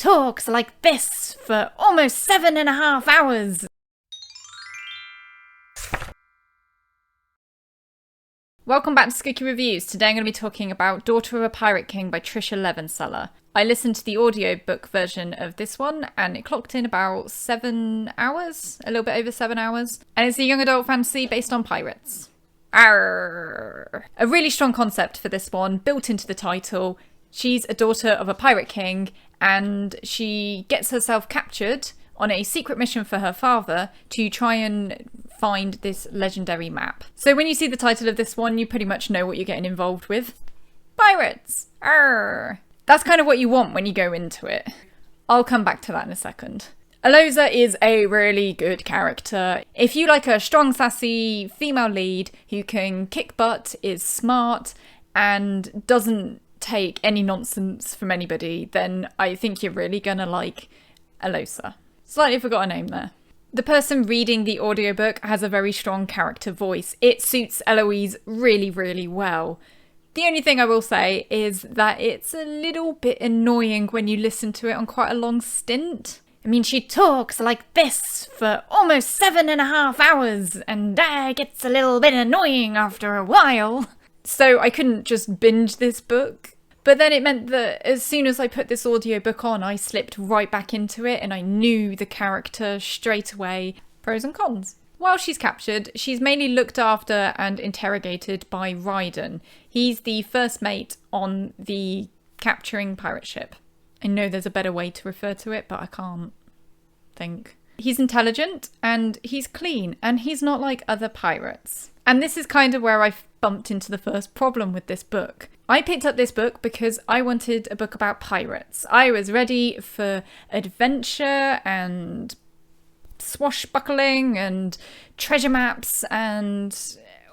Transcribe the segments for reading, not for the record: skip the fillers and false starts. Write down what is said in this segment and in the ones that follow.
talks like this for almost 7.5 hours. Welcome back to Scookie Reviews. Today I'm going to be talking about Daughter of a Pirate King by Tricia Levenseller. I listened to the audiobook version of this one and it clocked in about 7 hours, a little bit over 7 hours. And it's a young adult fantasy based on pirates. Arr! A really strong concept for this one, built into the title. She's a daughter of a pirate king and she gets herself captured on a secret mission for her father to try and find this legendary map. So when you see the title of this one, you pretty much know what you're getting involved with. Pirates! Arr! That's kind of what you want when you go into it. I'll come back to that in a second. Aloza is a really good character. If you like a strong, sassy female lead who can kick butt, is smart, and doesn't take any nonsense from anybody, then I think you're really gonna like Aloza. Slightly forgot her name there. The person reading the audiobook has a very strong character voice. It suits Eloise really, really well. The only thing I will say is that it's a little bit annoying when you listen to it on quite a long stint. I mean, she talks like this for almost 7.5 hours, and that gets a little bit annoying after a while. So I couldn't just binge this book. But then it meant that as soon as I put this audiobook on, I slipped right back into it and I knew the character straight away. Pros and cons. While she's captured, she's mainly looked after and interrogated by Ryden. He's the first mate on the capturing pirate ship. I know there's a better way to refer to it, but I can't think. He's intelligent and he's clean and he's not like other pirates. And this is kind of where I bumped into the first problem with this book. I picked up this book because I wanted a book about pirates. I was ready for adventure and swashbuckling and treasure maps and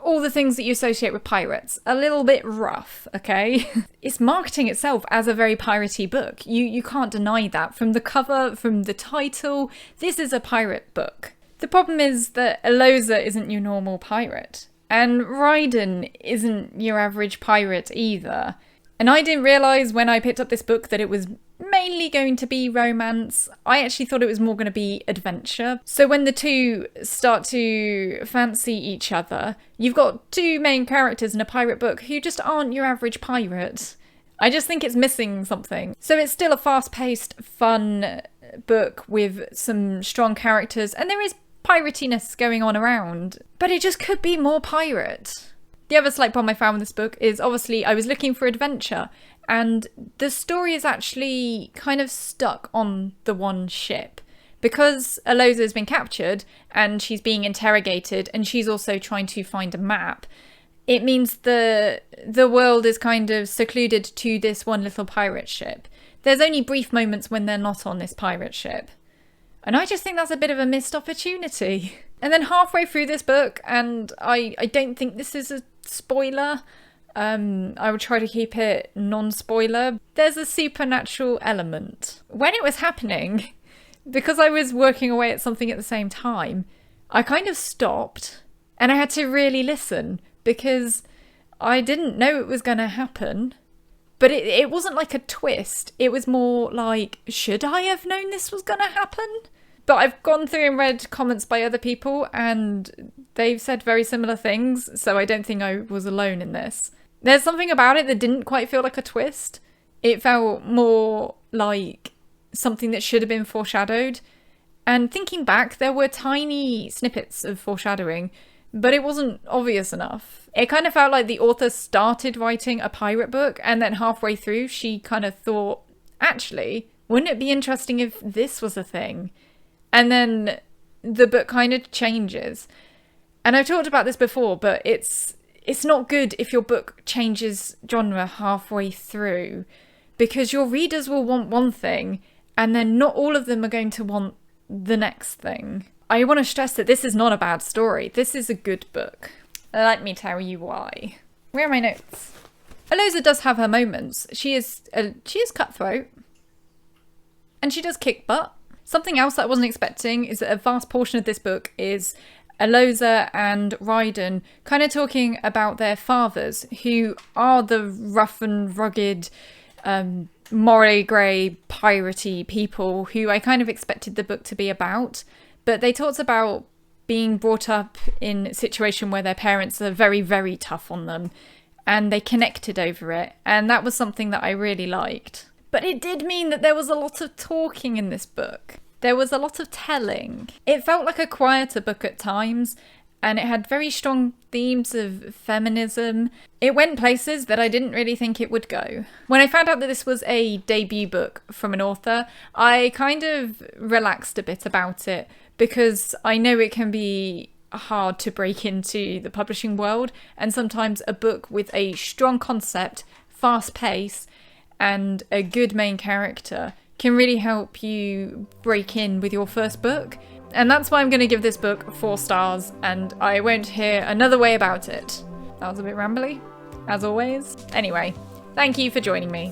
all the things that you associate with pirates. A little bit rough, okay? It's marketing itself as a very piratey book. You can't deny that. From the cover, from the title, this is a pirate book. The problem is that Aloza isn't your normal pirate. And Ryden isn't your average pirate either. And I didn't realise when I picked up this book that it was mainly going to be romance. I actually thought it was more going to be adventure. So when the two start to fancy each other, you've got two main characters in a pirate book who just aren't your average pirate. I just think it's missing something. So it's still a fast-paced, fun book with some strong characters, and there is piratiness going on around, but it just could be more pirate. The other slight problem I found with this book is obviously I was looking for adventure, and the story is actually kind of stuck on the one ship. Because Aloza has been captured and she's being interrogated and she's also trying to find a map, it means the world is kind of secluded to this one little pirate ship. There's only brief moments when they're not on this pirate ship. And I just think that's a bit of a missed opportunity. And then halfway through this book, and I don't think this is a spoiler, I will try to keep it non-spoiler, there's a supernatural element. When it was happening, because I was working away at something at the same time, I kind of stopped and I had to really listen because I didn't know it was going to happen. But it wasn't like a twist. It was more like, should I have known this was going to happen? But I've gone through and read comments by other people and they've said very similar things, so I don't think I was alone in this. There's something about it that didn't quite feel like a twist. It felt more like something that should have been foreshadowed. And thinking back, there were tiny snippets of foreshadowing, but it wasn't obvious enough. It kind of felt like the author started writing a pirate book and then halfway through she kind of thought, actually, wouldn't it be interesting if this was a thing? And then the book kind of changes. And I've talked about this before, but it's not good if your book changes genre halfway through, because your readers will want one thing and then not all of them are going to want the next thing. I want to stress that this is not a bad story. This is a good book. Let me tell you why. Where are my notes? Aloza does have her moments. She is cutthroat. And she does kick butt. Something else that I wasn't expecting is that a vast portion of this book is Aloza and Ryden kind of talking about their fathers, who are the rough and rugged morally grey, piratey people who I kind of expected the book to be about. But they talked about being brought up in a situation where their parents are very, very tough on them, and they connected over it. And that was something that I really liked. But it did mean that there was a lot of talking in this book. There was a lot of telling. It felt like a quieter book at times, and it had very strong themes of feminism. It went places that I didn't really think it would go. When I found out that this was a debut book from an author, I kind of relaxed a bit about it, because I know it can be hard to break into the publishing world, and sometimes a book with a strong concept, fast pace, and a good main character can really help you break in with your first book. And that's why I'm going to give this book 4 stars, and I won't hear another way about it. That was a bit rambly, as always. Anyway, thank you for joining me.